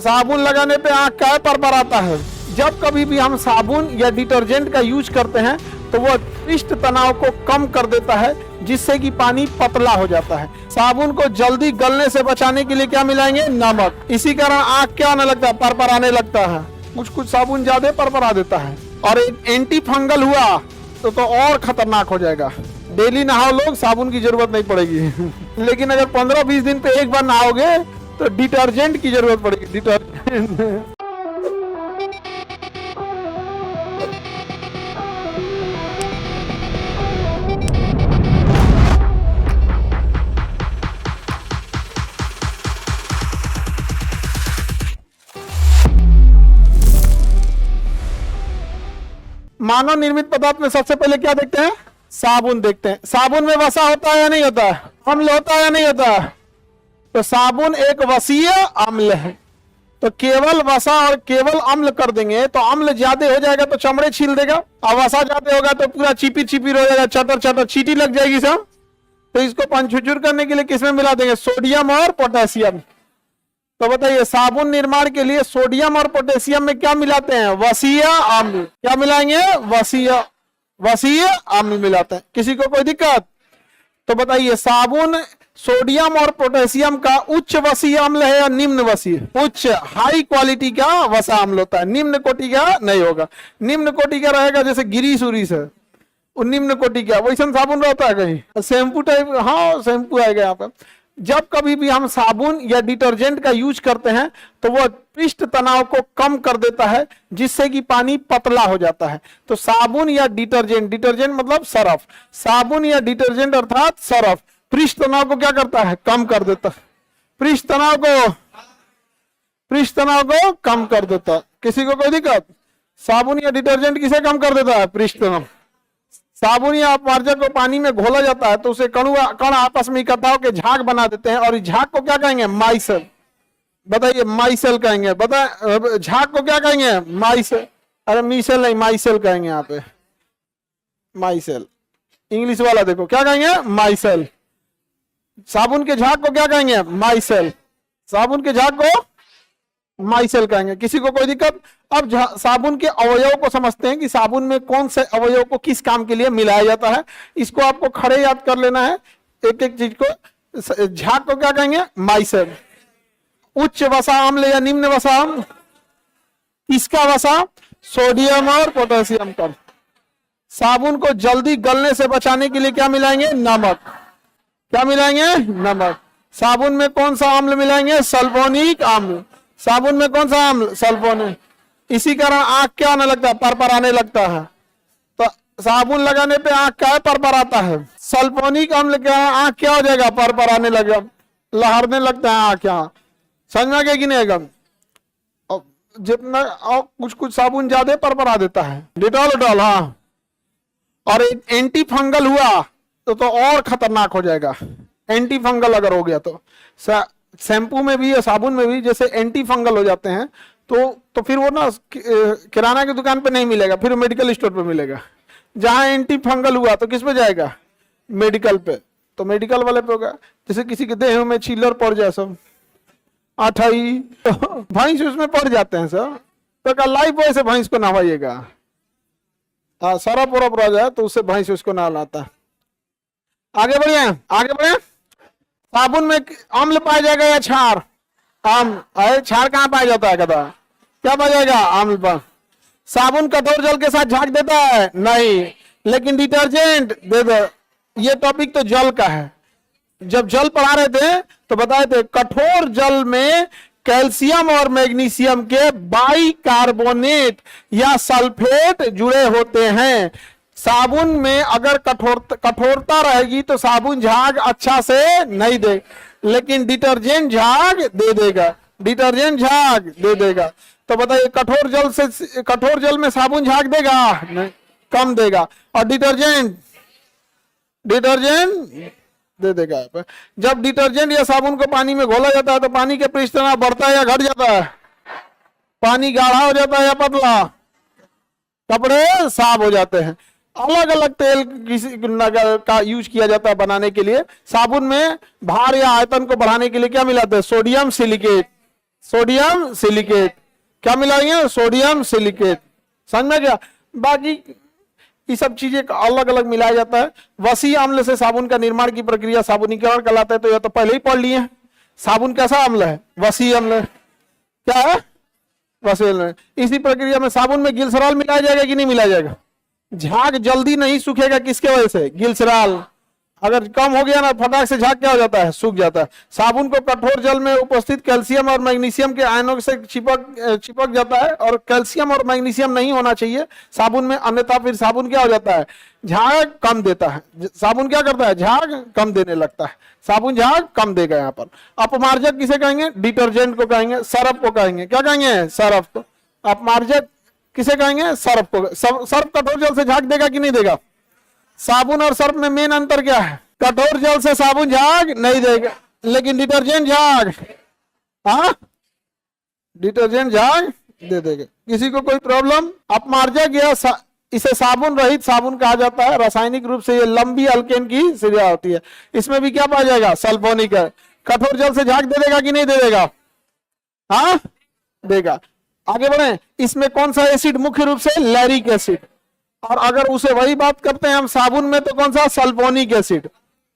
साबुन लगाने पे आंख का पर आता है। जब कभी भी हम साबुन या डिटर्जेंट का यूज करते हैं तो वो पृष्ठ तनाव को कम कर देता है, जिससे कि पानी पतला हो जाता है। साबुन को जल्दी गलने से बचाने के लिए क्या मिलाएंगे? नमक। इसी कारण आंख क्या आने लगता है? पर आने लगता है। कुछ साबुन ज्यादा पर आ देता है। और एंटी फंगल हुआ तो और खतरनाक हो जाएगा। डेली नहाओ लोग, साबुन की जरूरत नहीं पड़ेगी। लेकिन अगर 15-20 दिन पे एक बार नहाओगे तो डिटर्जेंट की जरूरत पड़ेगी। डिटर्जेंट मानव निर्मित पदार्थ में सबसे पहले क्या देखते हैं? साबुन देखते हैं। साबुन में वसा होता है या नहीं होता? अम्ल होता है या नहीं होता? तो साबुन एक वसीय अम्ल है। तो केवल वसा और केवल अम्ल कर देंगे तो अम्ल ज्यादा हो जाएगा तो चमड़े छील देगा, और वसा ज्यादा होगा तो पूरा चिपिर चिपिर हो जाएगा, चटर चटर चीटी लग जाएगी सब। तो इसको पंचुचुर करने के लिए किसमें मिला देंगे? सोडियम और पोटेशियम। तो बताइए, साबुन निर्माण के लिए सोडियम और पोटेशियम में क्या मिलाते हैं? वसीय अम्ल। क्या मिलाएंगे? वसीय अम्ल मिलाते हैं। किसी को कोई दिक्कत? तो बताइए, साबुन सोडियम और पोटेशियम का उच्च वसीय अम्ल है या निम्न वसीय? उच्च, हाई क्वालिटी का वसा अम्ल होता है। निम्न कोटि का नहीं होगा। निम्न कोटि का रहेगा जैसे गिरीश उरीस है, वो निम्न कोटि का। वैसा साबुन रहता है कहीं शैम्पू टाइप? हाँ, शैम्पू आएगा यहाँ पर। जब कभी भी हम साबुन या डिटर्जेंट का यूज करते हैं तो वह पृष्ठ तनाव को कम कर देता है, जिससे कि पानी पतला हो जाता है। तो साबुन या डिटर्जेंट, डिटर्जेंट मतलब सरफ, साबुन या डिटर्जेंट अर्थात सरफ पृष्ठ तनाव को क्या करता है? कम कर देता है। पृष्ठ तनाव को कम कर देता है। किसी को कोई दिक्कत? साबुन या डिटर्जेंट किसे कम कर देता है? पृष्ठ तनाव। साबुन या अपमार्जक को पानी में घोला जाता है तो उसे कण आपस में इकट्ठा होकर झाग बना देते हैं, और इस झाग को क्या कहेंगे? माइसेल। बताइए, माइसेल कहेंगे। बताए, झाग को क्या कहेंगे? माइसेल। अरे मीसेल नहीं, माइसेल कहेंगे यहाँ पे। माइसेल इंग्लिश वाला देखो, क्या कहेंगे? माइसेल। साबुन के झाग को क्या कहेंगे? माइसेल। साबुन के झाग को माइसेल कहेंगे। किसी को कोई दिक्कत? अब साबुन के अवयव को समझते हैं कि साबुन में कौन से अवयव को किस काम के लिए मिलाया जाता है। इसको आपको खड़े याद कर लेना है, एक एक चीज को। झाग को क्या कहेंगे? माइसेल। उच्च वसा अम्ल या निम्न वसा अम्ल? इसका वसा सोडियम और पोटेशियम का। साबुन को जल्दी गलने से बचाने के लिए क्या मिलाएंगे? नमक। क्या मिलाएंगे? नमक। साबुन में कौन सा अम्ल मिलाएंगे? सल्फोनिक अम्ल। साबुन में कौन सा अम्ल? सल्फोनिक। इसी कारण आंख क्या आने लगता है? पर आने लगता है। तो साबुन लगाने पे आंख क्या पर आता है? सल्फोनिक अम्ल क्या है? आंख क्या हो जाएगा? पर आने लगेगा, लहरने लगता है आंख। यहाँ समझ में आ गया कि नहीं? एकदम जितना कुछ साबुन ज्यादा पर आ देता है। डिटॉल। हाँ, और एंटी फंगल हुआ तो और खतरनाक हो जाएगा। एंटी फंगल अगर हो गया तो शैम्पू में भी या साबुन में भी जैसे एंटी फंगल हो जाते हैं तो फिर वो ना किराना की दुकान पे नहीं मिलेगा, फिर मेडिकल स्टोर पे मिलेगा। जहां एंटी फंगल हुआ तो किस पे जाएगा? मेडिकल पे। तो मेडिकल वाले पे होगा। जैसे किसी के देह में चिल्लर पड़ जाए, सब अठाई भैंस उसमें पड़ जाते हैं सब, तो लाइफ बॉय से भैंस को नहवाइएगा। सारा पूरा रह जाए तो उससे भैंस उसको नहलाता। आगे बढ़िए। साबुन में अम्ल पाया जाएगा या क्षार? क्षार कहाँ पाया जाता है? क्या पाया जाएगा? अम्ल पर। साबुन कठोर जल के साथ झाग देता है? नहीं। लेकिन डिटर्जेंट दे दो। ये टॉपिक तो जल का है। जब जल पढ़ा रहे थे तो बताए थे कठोर जल में कैल्शियम और मैग्नीशियम के बाइकार्बोनेट या सल्फेट जुड़े होते हैं। साबुन में अगर कठोरता रहेगी तो साबुन झाग अच्छा से नहीं दे, लेकिन डिटर्जेंट झाग दे देगा। तो बताइए, कठोर जल में साबुन झाग देगा? नहीं, कम देगा। और डिटर्जेंट दे देगा। जब डिटर्जेंट या साबुन को पानी में घोला जाता है तो पानी के पृष्ठ तनाव बढ़ता है या घट जाता है? पानी गाढ़ा हो जाता है या पतला? कपड़े साफ हो जाते हैं। अलग अलग तेल किसी का यूज किया जाता है बनाने के लिए। साबुन में भार या आयतन को बढ़ाने के लिए क्या मिलाते हैं? Sodium silicate. Sodium silicate. क्या मिलाएंगे? Sodium silicate. समझ में गया? बाकी ये सब चीजें अलग अलग मिलाया जाता है। वसी अम्ल से साबुन का निर्माण की प्रक्रिया साबुनीकरण कहलाता है। तो यह तो पहले ही पढ़ लिए। साबुन कैसा अम्ल है? वसी अम्ल। क्या है? वसी अम्ल। इसी प्रक्रिया में साबुन में ग्लिसरॉल मिलाया जाएगा कि नहीं मिलाया जाएगा? झाग जल्दी नहीं सूखेगा, किसके वजह से? ग्लिसरॉल। अगर कम हो गया ना, फटाक से झाग क्या हो जाता है? सूख जाता है। साबुन को कठोर जल में उपस्थित कैल्शियम और मैग्नीशियम के आयनों से चिपक जाता है, और कैल्शियम और मैग्नीशियम नहीं होना चाहिए साबुन में, अन्यथा फिर साबुन क्या हो जाता है? झाग कम देता है। साबुन क्या करता है? झाग कम देने लगता है। साबुन झाग कम देगा। यहाँ पर अपमार्जक किसे कहेंगे? डिटर्जेंट को कहेंगे, सर्फ को कहेंगे। क्या कहेंगे? सर्फ को। अपमार्जक किसे कहेंगे? सर्फ को। सर्फ कठोर जल से झाग देगा कि नहीं देगा? साबुन और सर्फ में मेन अंतर क्या है? कठोर जल से साबुन झाग नहीं देगा, लेकिन डिटर्जेंट झाग, हाँ, डिटर्जेंट झाग दे देगा। किसी को कोई प्रॉब्लम? अपमार्जक या इसे साबुन रहित साबुन कहा जाता है। रासायनिक रूप से ये लंबी अल्केन की क्रिया होती है। इसमें भी क्या पाया जाएगा? सल्फोनिक है। कठोर जल से झाग दे देगा कि नहीं दे देगा? हाँ, देगा। आगे बढ़े। इसमें कौन सा एसिड मुख्य रूप से? लैरिक एसिड। और अगर उसे वही बात करते हैं हम साबुन में, तो कौन सा? Sulphonic acid.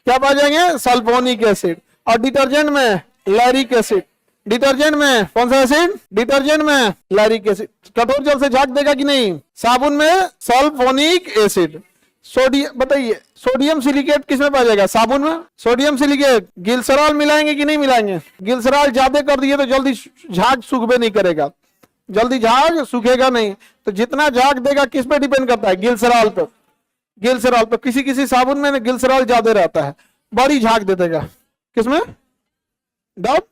क्या पाए जाएंगे? Sulphonic acid. और डिटर्जेंट में लैरिक एसिड। डिटर्जेंट में कौन सा एसिड? डिटर्जेंट में लैरिक एसिड। कठोर जल से झाग देगा कि नहीं? साबुन में सल्फोनिक एसिड। सोडियम, बताइए, सोडियम सिलिकेट किसमें पाया जाएगा? साबुन में। Sodium silicate. ग्लिसरॉल मिलाएंगे कि नहीं मिलाएंगे? ग्लिसरॉल ज्यादा कर दिए तो जल्दी झाग सूखबे नहीं करेगा, जल्दी झाग सूखेगा नहीं। तो जितना झाग देगा किस पे डिपेंड करता है? ग्लिसरॉल पर। ग्लिसरॉल पर। किसी किसी साबुन में ग्लिसरॉल ज्यादा रहता है, बड़ी झाग दे देगा। किसमें? डब।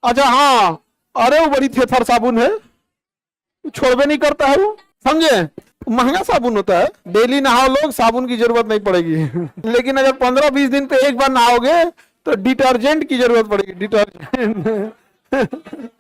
अच्छा, हाँ, अरे वो बड़ी थेथर साबुन है, छोड़बे नहीं करता है वो, समझे? महंगा साबुन होता है। डेली नहाओ लोग, साबुन की जरूरत नहीं पड़ेगी। लेकिन अगर 15-20 दिन पे एक बार नहाओगे तो डिटर्जेंट की जरूरत पड़ेगी। डिटर्जेंट